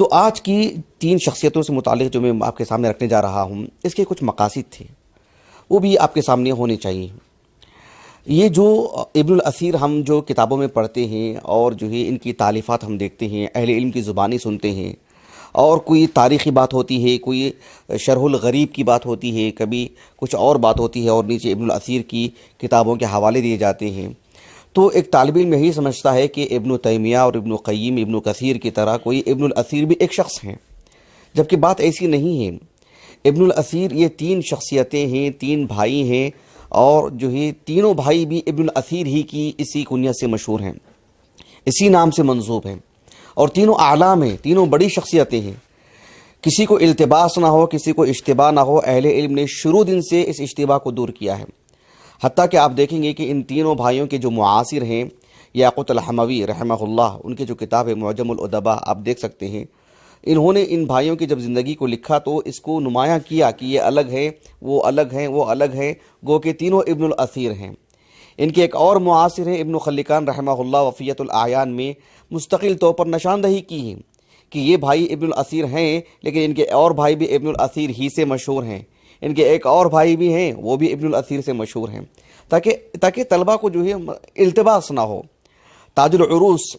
تو آج کی 3 شخصیتوں سے متعلق جو میں آپ کے سامنے رکھنے جا رہا ہوں، اس کے کچھ مقاصد تھے، وہ بھی آپ کے سامنے ہونے چاہیے۔ یہ جو ابن الاثیر ہم جو کتابوں میں پڑھتے ہیں اور جو ہے ان کی تالیفات ہم دیکھتے ہیں، اہل علم کی زبانی سنتے ہیں، اور کوئی تاریخی بات ہوتی ہے، کوئی شرح الغریب کی بات ہوتی ہے، کبھی کچھ اور بات ہوتی ہے، اور نیچے ابن الاثیر کی کتابوں کے حوالے دیے جاتے ہیں، تو ایک طالب علم یہی سمجھتا ہے کہ ابن تیمیہ اور ابن قیم، ابن کثیر کی طرح کوئی ابن الاثیر بھی ایک شخص ہیں، جبکہ بات ایسی نہیں ہے۔ ابن الاثیر یہ 3 شخصیتیں ہیں، 3 بھائی ہیں، اور جو ہے تینوں بھائی بھی ابن الاثیر ہی کی اسی کنیت سے مشہور ہیں، اسی نام سے منسوب ہیں، اور تینوں اعلام ہیں، تینوں بڑی شخصیتیں ہیں۔ کسی کو التباس نہ ہو، کسی کو اشتباہ نہ ہو، اہل علم نے شروع دن سے اس اشتباہ کو دور کیا ہے۔ حتیٰ کہ آپ دیکھیں گے کہ ان تینوں بھائیوں کے جو معاصر ہیں، یاقوت الحموی رحمہ اللہ، ان کی جو کتاب ہے معجم الادباء، آپ دیکھ سکتے ہیں، انہوں نے ان بھائیوں کی جب زندگی کو لکھا تو اس کو نمایاں کیا کہ یہ الگ ہے، وہ الگ ہیں، وہ الگ ہے، گو کہ تینوں ابن الاثیر ہیں۔ ان کے ایک اور معاصر ہیں ابن خلکان رحمہ اللہ، وفیۃ الاعیان میں مستقل طور پر نشاندہی کی ہے کہ یہ بھائی ابن الاثیر ہیں، لیکن ان کے اور بھائی بھی ابن الاثیر ہی سے مشہور ہیں، ان کے ایک اور بھائی بھی ہیں، وہ بھی ابن الاثیر سے مشہور ہیں، تاکہ طلبہ کو جو ہے التباس نہ ہو۔ تاج العروس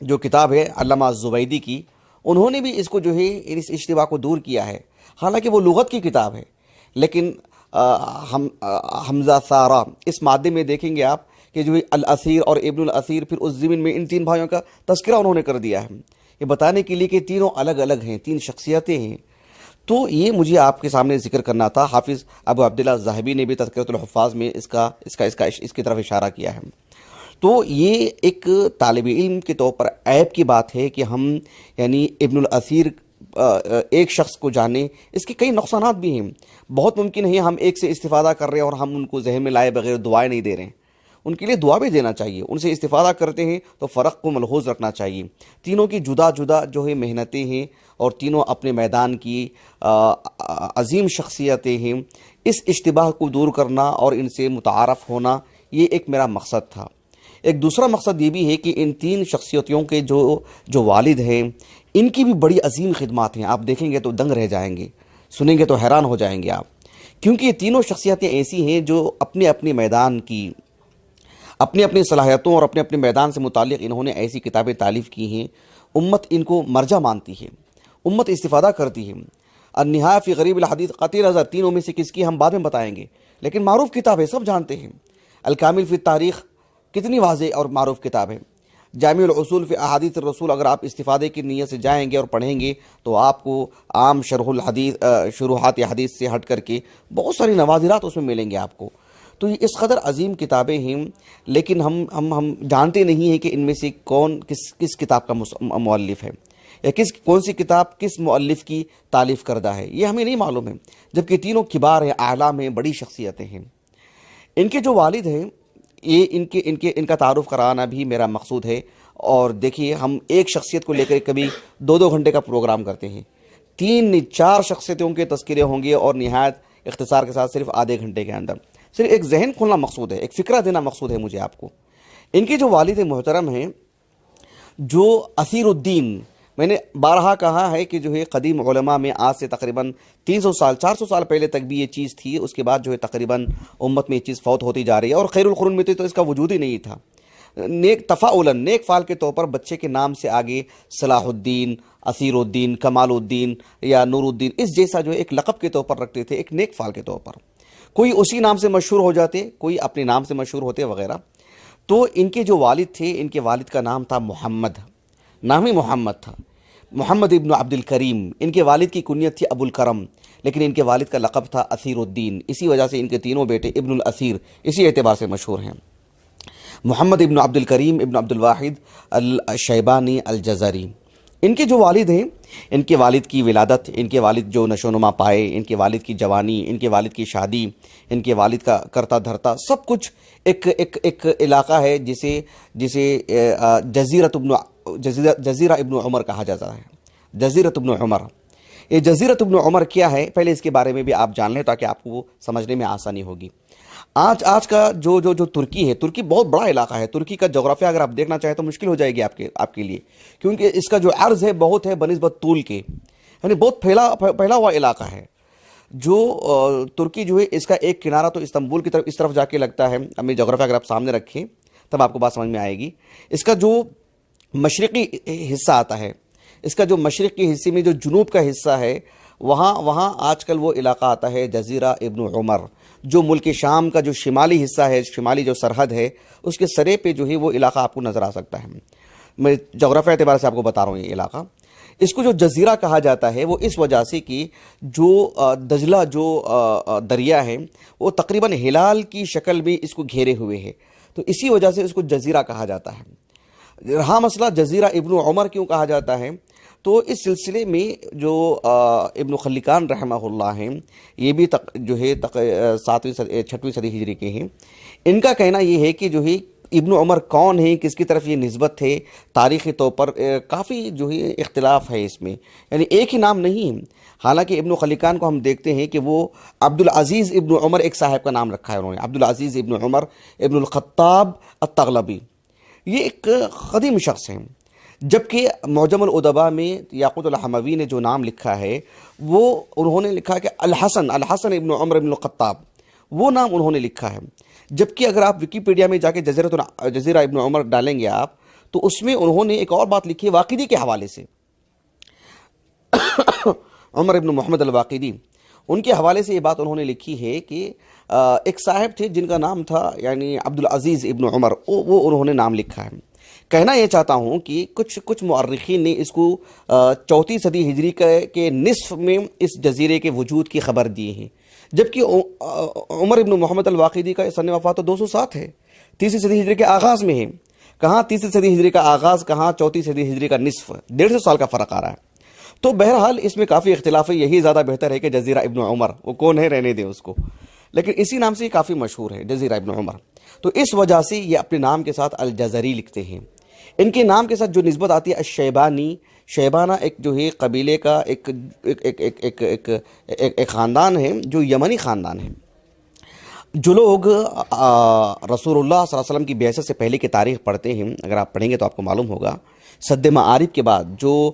جو کتاب ہے علامہ الزبیدی کی، انہوں نے بھی اس کو جو ہے اس اشتباہ کو دور کیا ہے، حالانکہ وہ لغت کی کتاب ہے، لیکن حمزہ سارہ اس مادے میں دیکھیں گے آپ کہ جو الاثیر اور ابن الاثیر، پھر اس ضمن میں ان 3 بھائیوں کا تذکرہ انہوں نے کر دیا ہے، یہ بتانے کے لیے کہ تینوں الگ الگ ہیں، 3 شخصیتیں ہیں۔ تو یہ مجھے آپ کے سامنے ذکر کرنا تھا۔ حافظ ابو عبداللہ الذہبی نے بھی تذکرۃ الحفاظ میں اس کی طرف اشارہ کیا ہے۔ تو یہ ایک طالب علم کے طور پر عیب کی بات ہے کہ ہم یعنی ابن الاثیر ایک شخص کو جانیں، اس کے کئی نقصانات بھی ہیں۔ بہت ممکن ہے ہم ایک سے استفادہ کر رہے ہیں اور ہم ان کو ذہن میں لائے بغیر دعائیں نہیں دے رہے ہیں، ان کے لیے دعا بھی دینا چاہیے، ان سے استفادہ کرتے ہیں تو فرق کو ملحوظ رکھنا چاہیے۔ تینوں کی جدا جدا جو ہے محنتیں ہیں، اور تینوں اپنے میدان کی عظیم شخصیتیں ہیں۔ اس اشتباہ کو دور کرنا اور ان سے متعارف ہونا، یہ ایک میرا مقصد تھا۔ ایک دوسرا مقصد یہ بھی ہے کہ ان 3 شخصیتوں کے جو والد ہیں، ان کی بھی بڑی عظیم خدمات ہیں، آپ دیکھیں گے تو دنگ رہ جائیں گے، سنیں گے تو حیران ہو جائیں گے آپ، کیونکہ یہ تینوں شخصیتیں ایسی ہیں جو اپنے اپنے میدان کی، اپنی اپنی صلاحیتوں اور اپنے اپنے میدان سے متعلق انہوں نے ایسی کتابیں تالیف کی ہیں، امت ان کو مرجع مانتی ہے، امت استفادہ کرتی ہے۔ النہایہ فی غریب الحدیث قطعی نظر تینوں میں سے کس کی ہم بعد میں بتائیں گے، لیکن معروف کتاب ہے، سب جانتے ہیں۔ الکامل فی التاریخ کتنی واضح اور معروف کتاب ہے۔ جامع الاصول فی احادیث الرسول اگر آپ استفادے کی نیت سے جائیں گے اور پڑھیں گے تو آپ کو عام شروحات حدیث سے ہٹ کر کے بہت ساری نوادرات اس میں ملیں گے آپ کو۔ تو یہ اس قدر عظیم کتابیں ہیں، لیکن ہم جانتے نہیں ہیں کہ ان میں سے کون کس کتاب کا مؤلف ہے، یا کون سی کتاب کس مؤلف کی تالیف کردہ ہے، یہ ہمیں نہیں معلوم ہے، جبکہ تینوں کبار ہیں، اعلام ہیں، بڑی شخصیتیں ہیں۔ ان کے جو والد ہیں، یہ ان کا تعارف کرانا بھی میرا مقصود ہے۔ اور دیکھیے، ہم ایک شخصیت کو لے کر کبھی 2 گھنٹے کا پروگرام کرتے ہیں، 3-4 شخصیتوں کے تذکرے ہوں گے، اور نہایت اختصار کے ساتھ صرف آدھے گھنٹے کے اندر صرف ایک ذہن کھولنا مقصود ہے، ایک فکرہ دینا مقصود ہے مجھے آپ کو۔ ان کے جو والد محترم ہیں، جو اثیر الدین، میں نے بارہا کہا ہے کہ جو ہے قدیم علماء میں آج سے تقریباً 300 سال 400 سال پہلے تک بھی یہ چیز تھی، اس کے بعد جو ہے تقریباً امت میں یہ چیز فوت ہوتی جا رہی ہے، اور خیر القرون میں تو اس کا وجود ہی نہیں تھا۔ نیک فعال کے طور پر بچے کے نام سے آگے صلاح الدین، اثیر الدین، کمال الدین یا نور الدین اس جیسا جو ایک لقب کے طور پر رکھتے تھے، ایک نیک فعال کے طور پر۔ کوئی اسی نام سے مشہور ہو جاتے، کوئی اپنے نام سے مشہور ہوتے وغیرہ۔ تو ان کے جو والد تھے، ان کے والد کا نام تھا محمد، نام ہی محمد تھا، محمد ابن عبد الکریم۔ ان کے والد کی کنیت تھی ابو الکرم، لیکن ان کے والد کا لقب تھا اثیر الدین، اسی وجہ سے ان کے تینوں بیٹے ابن الاثیر اسی اعتبار سے مشہور ہیں۔ محمد ابن عبد الکریم ابن عبد الواحد الشیبانی الجزری، ان کے جو والد ہیں، ان کے والد کی ولادت، ان کے والد جو نشو و نما پائے، ان کے والد کی جوانی، ان کے والد کی شادی، ان کے والد کا کرتا دھرتا، سب کچھ ایک علاقہ ہے جسے جزیرہ ابن عمر کہا جاتا ہے، جزیرہ ابن عمر۔ یہ جزیرۃ ابن عمر کیا ہے پہلے اس کے بارے میں بھی آپ جان لیں تاکہ آپ کو وہ سمجھنے میں آسانی ہوگی۔ آج کا جو ترکی ہے، ترکی بہت بڑا علاقہ ہے۔ ترکی کا جغرافیہ اگر آپ دیکھنا چاہیں تو مشکل ہو جائے گی آپ کے لیے، کیونکہ اس کا جو عرض ہے بہت ہے بنسبت طول کے، یعنی بہت پھیلا ہوا علاقہ ہے۔ جو ترکی جو ہے اس کا ایک کنارہ تو استنبول کی طرف اس طرف جا کے لگتا ہے۔ اپنی جغرافیہ اگر آپ سامنے رکھیں تب آپ کو بات سمجھ میں آئے گی۔ اس کا جو مشرقی حصہ آتا ہے، اس کا جو مشرقی حصے میں جو جنوب کا حصہ ہے، وہاں آج کل وہ علاقہ آتا ہے جزیرہ ابن عمر۔ جو ملک شام کا جو شمالی حصہ ہے، شمالی جو سرحد ہے، اس کے سرے پہ جو ہے وہ علاقہ آپ کو نظر آ سکتا ہے۔ میں جغرافیہ اعتبار سے آپ کو بتا رہا ہوں یہ علاقہ۔ اس کو جو جزیرہ کہا جاتا ہے وہ اس وجہ سے کہ جو دجلہ جو دریا ہے وہ تقریباً ہلال کی شکل میں اس کو گھیرے ہوئے ہے، تو اسی وجہ سے اس کو جزیرہ کہا جاتا ہے۔ رہا مسئلہ جزیرہ ابن عمر کیوں کہا جاتا ہے، تو اس سلسلے میں جو ابن خلکان رحمہ اللہ ہیں، یہ بھی جو ہے 6ویں صدی ہجری کے ہیں۔ ان کا کہنا یہ ہے کہ جو ہے ابن عمر کون ہے، کس کی طرف یہ نسبت ہے، تاریخی طور پر کافی جو ہے اختلاف ہے اس میں، یعنی ایک ہی نام نہیں ہے۔ حالانکہ ابن خلکان کو ہم دیکھتے ہیں کہ وہ عبدالعزیز ابن عمر ایک صاحب کا نام رکھا ہے انہوں نے، عبدالعزیز ابن عمر ابن الخطاب التغلبی، یہ ایک قدیم شخص ہیں۔ جبکہ معجم الادباء میں یاقوت الحموی نے جو نام لکھا ہے وہ انہوں نے لکھا کہ الحسن ابن عمر ابن الخطاب، وہ نام انہوں نے لکھا ہے۔ جبکہ اگر آپ ویکیپیڈیا میں جا کے جزیرہ ابن عمر ڈالیں گے آپ، تو اس میں انہوں نے ایک اور بات لکھی ہے واقدی کے حوالے سے، عمر ابن محمد الواقدی، ان کے حوالے سے یہ بات انہوں نے لکھی ہے کہ ایک صاحب تھے جن کا نام تھا یعنی عبدالعزیز ابن عمر، وہ انہوں نے نام لکھا ہے۔ کہنا یہ چاہتا ہوں کہ کچھ مؤرخین نے اس کو 4 صدی ہجری کے نصف میں اس جزیرے کے وجود کی خبر دی ہے، جبکہ عمر ابن محمد الواقدی کا سن وفات تو 207 ہے، 3 صدی ہجری کے آغاز میں ہے۔ کہاں 3 صدی ہجری کا آغاز، کہاں 4 صدی ہجری کا نصف، 150 سال کا فرق آ رہا ہے۔ تو بہرحال اس میں کافی اختلاف ہے، یہی زیادہ بہتر ہے کہ جزیرہ ابن عمر، وہ کون ہے رہنے دیں اس کو، لیکن اسی نام سے یہ کافی مشہور ہے جزیرہ ابن عمر۔ تو اس وجہ سے یہ اپنے نام کے ساتھ الجزری لکھتے ہیں۔ ان کے نام کے ساتھ جو نسبت آتی ہے الشیبانی، شیبانہ ایک جو ہے قبیلے کا ایک خاندان ہے جو یمنی خاندان ہے۔ جو لوگ رسول اللہ صلی اللہ علیہ وسلم کی بعثت سے پہلے کی تاریخ پڑھتے ہیں، اگر آپ پڑھیں گے تو آپ کو معلوم ہوگا، سد معارف کے بعد جو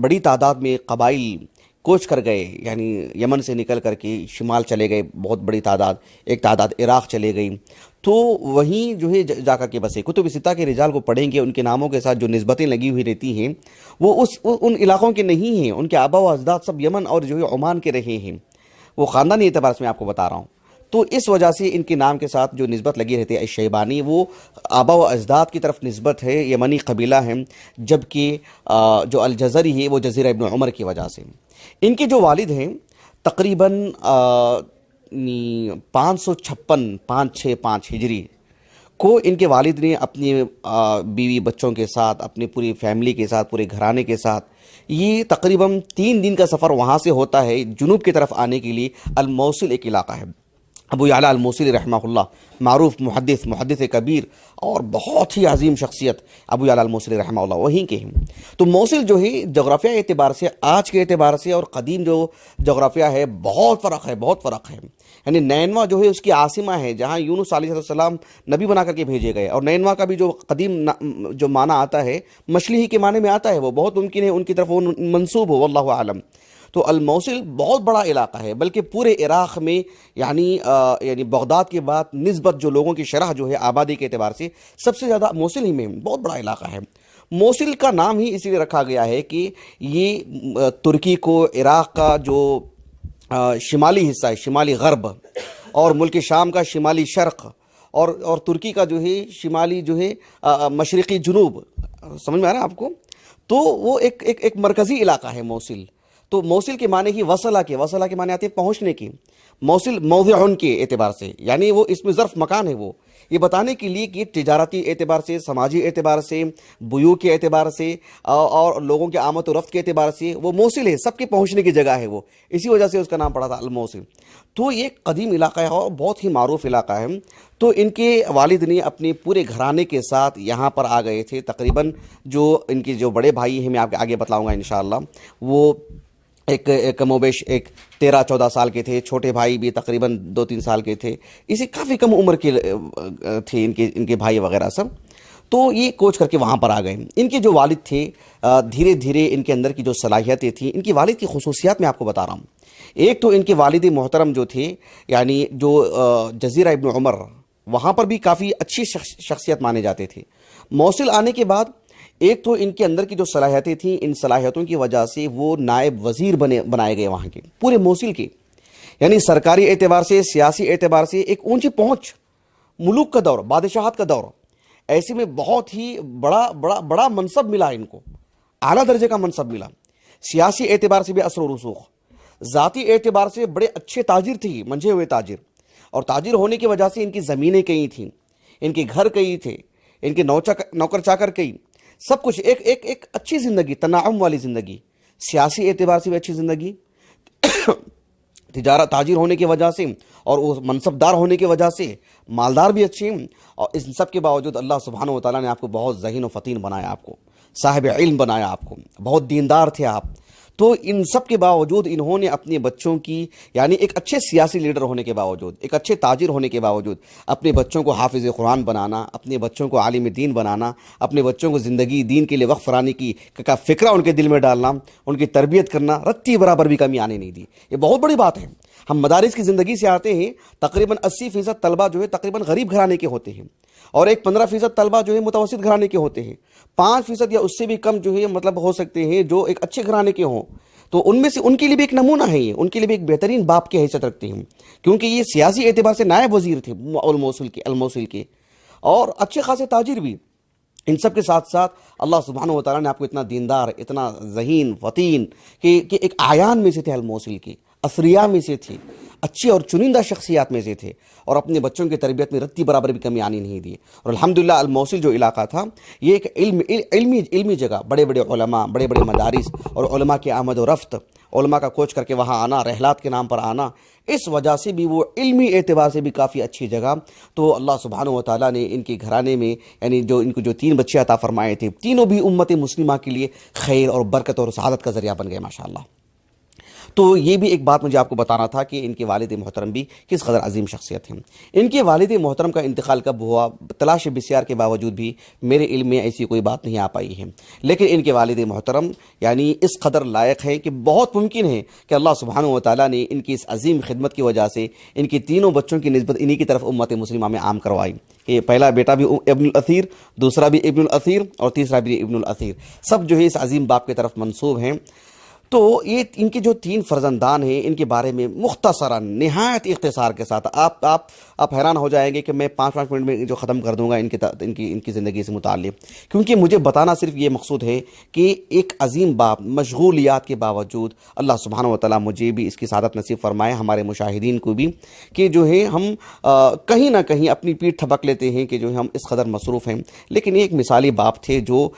بڑی تعداد میں قبائل کوچ کر گئے، یعنی یمن سے نکل کر کے شمال چلے گئے، بہت بڑی تعداد، ایک تعداد عراق چلے گئی، تو وہیں جو ہے جا کر کے بسے۔ کتب ستہ کے رجال کو پڑھیں گے، ان کے ناموں کے ساتھ جو نسبتیں لگی ہوئی رہتی ہیں وہ ان علاقوں کے نہیں ہیں، ان کے آبا و اجداد سب یمن اور جو ہے عمان کے رہے ہیں، وہ خاندانی اعتبار سے میں آپ کو بتا رہا ہوں۔ تو اس وجہ سے ان کے نام کے ساتھ جو نسبت لگی رہتی ہے الشیبانی، وہ آبا و اجداد کی طرف نسبت ہے، یمنی قبیلہ ہے، جبکہ جو الجزری ہے وہ جزیرہ ابن عمر کی وجہ سے۔ ان کے جو والد ہیں تقریباً 556 ہجری کو ان کے والد نے اپنی بیوی بچوں کے ساتھ، اپنی پوری فیملی کے ساتھ، پورے گھرانے کے ساتھ، یہ تقریباً 3 دن کا سفر وہاں سے ہوتا ہے جنوب کی طرف آنے کے لیے۔ الموصل ایک علاقہ ہے، ابو یعلا الموصلی رحمہ اللہ، معروف محدث کبیر اور بہت ہی عظیم شخصیت ابو یعلا الموصلی رحمہ اللہ، وہیں کے ہیں۔ تو موصل جو ہے جغرافیہ اعتبار سے، آج کے اعتبار سے اور قدیم جو جغرافیہ ہے بہت فرق ہے۔ یعنی نینوا جو ہے اس کی عاصمہ ہے، جہاں یونس علیہ السلام نبی بنا کر کے بھیجے گئے، اور نینوا کا بھی جو قدیم جو معنی آتا ہے مچھلی ہی کے معنی میں آتا ہے، وہ بہت ممکن ہے ان کی طرف وہ منسوب ہو، واللہ عالم۔ تو الموصل بہت بڑا علاقہ ہے، بلکہ پورے عراق میں یعنی بغداد کے بعد نسبت جو لوگوں کی شرح جو ہے آبادی کے اعتبار سے سب سے زیادہ موصل ہی میں بہت بڑا علاقہ ہے۔ موصل کا نام ہی اسی لیے رکھا گیا ہے کہ یہ ترکی کو عراق کا جو شمالی حصہ ہے، شمالی غرب، اور ملک شام کا شمالی شرق، اور ترکی کا جو ہے شمالی جو ہے مشرقی جنوب، سمجھ میں آ رہا ہے آپ کو؟ تو وہ ایک مرکزی علاقہ ہے موصل۔ تو موصل کے معنی ہی وصلہ کے معنی آتے ہیں پہنچنے کی، موصل موضع کے اعتبار سے، یعنی وہ اس میں ظرف مکان ہے، وہ یہ بتانے کے لیے کہ تجارتی اعتبار سے، سماجی اعتبار سے، بیوع کے اعتبار سے، اور لوگوں کے آمد و رفت کے اعتبار سے وہ موصل ہے، سب کے پہنچنے کی جگہ ہے وہ، اسی وجہ سے اس کا نام پڑا تھا الموصل۔ تو یہ قدیم علاقہ ہے اور بہت ہی معروف علاقہ ہے۔ تو ان کے والد نے اپنے پورے گھرانے کے ساتھ یہاں پر آ گئے تھے، تقریباً جو ان کے جو بڑے بھائی ہیں، میں آپ کے آگے بتلاؤں گا انشاءاللہ، وہ ایک کم و بیش ایک 13-14 سال کے تھے، چھوٹے بھائی بھی تقریباً 2-3 سال کے تھے، اسی کافی کم عمر کے تھے ان کے بھائی وغیرہ سب. تو یہ کوچ کر کے وہاں پر آ گئے. ان کے جو والد تھے دھیرے دھیرے ان کے اندر کی جو صلاحیتیں تھیں، ان کی والد کی خصوصیات میں آپ کو بتا رہا ہوں. ایک تو ان کے والد محترم جو تھے، یعنی جو جزیرہ ابن عمر، وہاں پر بھی کافی اچھی شخصیت مانے جاتے تھے. موصل آنے کے بعد ایک تو ان کے اندر کی جو صلاحیتیں تھیں، ان صلاحیتوں کی وجہ سے وہ نائب وزیر بنائے گئے وہاں کے پورے موصل کے. یعنی سرکاری اعتبار سے، سیاسی اعتبار سے ایک اونچی پہنچ، ملوک کا دور، بادشاہت کا دور. ایسے میں بہت ہی بڑا منصب ملا ان کو، اعلیٰ درجے کا منصب ملا. سیاسی اعتبار سے بھی اثر و رسوخ، ذاتی اعتبار سے بڑے اچھے تاجر تھے، منجھے ہوئے تاجر. اور تاجر ہونے کی وجہ سے ان کی زمینیں کئی تھیں، ان کے گھر کئی تھے، ان کے نوکر چاکر کئی، سب کچھ. ایک اچھی زندگی، تنعم والی زندگی، سیاسی اعتبار سے بھی اچھی زندگی، تجارت تاجر ہونے کی وجہ سے اور وہ منصبدار ہونے کی وجہ سے مالدار بھی اچھے ہیں. اور اس سب کے باوجود اللہ سبحانہ و تعالیٰ نے آپ کو بہت ذہین و فطین بنایا، آپ کو صاحب علم بنایا، آپ کو بہت دیندار تھے آپ. تو ان سب کے باوجود انہوں نے اپنے بچوں کی، یعنی ایک اچھے سیاسی لیڈر ہونے کے باوجود، ایک اچھے تاجر ہونے کے باوجود، اپنے بچوں کو حافظ قرآن بنانا، اپنے بچوں کو عالم دین بنانا، اپنے بچوں کو زندگی دین کے لیے وقف کرانے کی کا فکرہ ان کے دل میں ڈالنا، ان کی تربیت کرنا، رتی برابر بھی کمی آنے نہیں دی. یہ بہت بڑی بات ہے. ہم مدارس کی زندگی سے آتے ہیں، تقریباً 80% طلبہ جو ہے تقریباً غریب گھرانے کے ہوتے ہیں، اور ایک 15% طلبہ جو ہے متوسط گھرانے کے ہوتے ہیں. 5% یا اس سے بھی کم جو ہے مطلب ہو سکتے ہیں جو ایک اچھے گھرانے کے ہوں. تو ان میں سے ان کے لیے بھی ایک نمونہ ہے، یہ ان کے لیے بھی ایک بہترین باپ کی حیثیت رکھتے ہیں، کیونکہ یہ سیاسی اعتبار سے نائب وزیر تھے الموصل کے، اور اچھے خاصے تاجر بھی. ان سب کے ساتھ ساتھ اللہ سبحانہ و تعالیٰ نے آپ کو اتنا دیندار، اتنا ذہین فطین کہ ایک اعیان میں سے تھے، الموصل کے اثریا میں سے تھے، اچھی اور چنندہ شخصیات میں سے تھے، اور اپنے بچوں کی تربیت میں رتی برابر بھی کمی آنی نہیں دی. اور الحمدللہ الموصل جو علاقہ تھا، یہ ایک علمی جگہ، بڑے بڑے علماء، بڑے بڑے مدارس، اور علماء کی آمد و رفت، علماء کا کوچ کر کے وہاں آنا، رحلات کے نام پر آنا، اس وجہ سے بھی وہ علمی اعتبار سے بھی کافی اچھی جگہ. تو اللہ سبحانہ و تعالیٰ نے ان کے گھرانے میں، یعنی جو ان کو جو 3 بچے عطا فرمائے تھے، تینوں بھی امت مسلمہ کے لیے خیر اور برکت اور سعادت کا ذریعہ بن گئے ماشاءاللہ. تو یہ بھی ایک بات مجھے آپ کو بتانا تھا کہ ان کے والد محترم بھی کس قدر عظیم شخصیت ہیں. ان کے والد محترم کا انتقال کب ہوا، تلاش بسیار کے باوجود بھی میرے علم میں ایسی کوئی بات نہیں آ پائی ہے. لیکن ان کے والد محترم یعنی اس قدر لائق ہیں کہ بہت ممکن ہے کہ اللہ سبحانہ و تعالیٰ نے ان کی اس عظیم خدمت کی وجہ سے ان کی تینوں بچوں کی نسبت انہی کی طرف امت مسلمہ میں عام کروائی. کہ پہلا بیٹا بھی ابن الاثیر، دوسرا بھی ابن الاثیر، اور تیسرا بھی ابن الاثیر، سب جو ہے اس عظیم باپ کی طرف منسوب ہیں. تو یہ ان کے جو 3 فرزندان ہیں، ان کے بارے میں مختصراً نہایت اختصار کے ساتھ آپ حیران ہو جائیں گے کہ میں 5 منٹ میں جو ختم کر دوں گا ان کی زندگی سے متعلق، کیونکہ مجھے بتانا صرف یہ مقصود ہے کہ ایک عظیم باپ مشغولیات کے باوجود اللہ سبحانہ و تعالیٰ مجھے بھی اس کی سعادت نصیب فرمائے، ہمارے مشاہدین کو بھی، کہ جو ہے ہم کہیں نہ کہیں اپنی پیٹھ تھپک لیتے ہیں کہ جو ہے ہم اس قدر مصروف ہیں. لیکن یہ ایک مثالی باپ تھے جو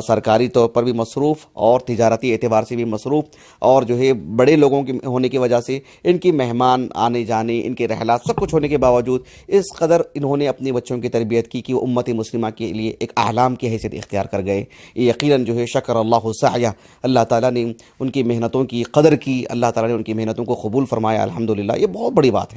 سرکاری طور پر بھی مصروف اور تجارتی اعتبار سے بھی مصروف، اور جو ہے بڑے لوگوں کے ہونے کی وجہ سے ان کی مہمان آنے جانے، ان کے رحلات، سب کچھ ہونے کے باوجود اس قدر انہوں نے اپنے بچوں کی تربیت کی کہ وہ امت مسلمہ کے لیے ایک اعلام کی حیثیت اختیار کر گئے. یقیناً جو ہے شکر اللہ سعیہ، اللہ تعالیٰ نے ان کی محنتوں کی قدر کی، اللہ تعالیٰ نے ان کی محنتوں کو قبول فرمایا. الحمدللہ، یہ بہت بڑی بات ہے.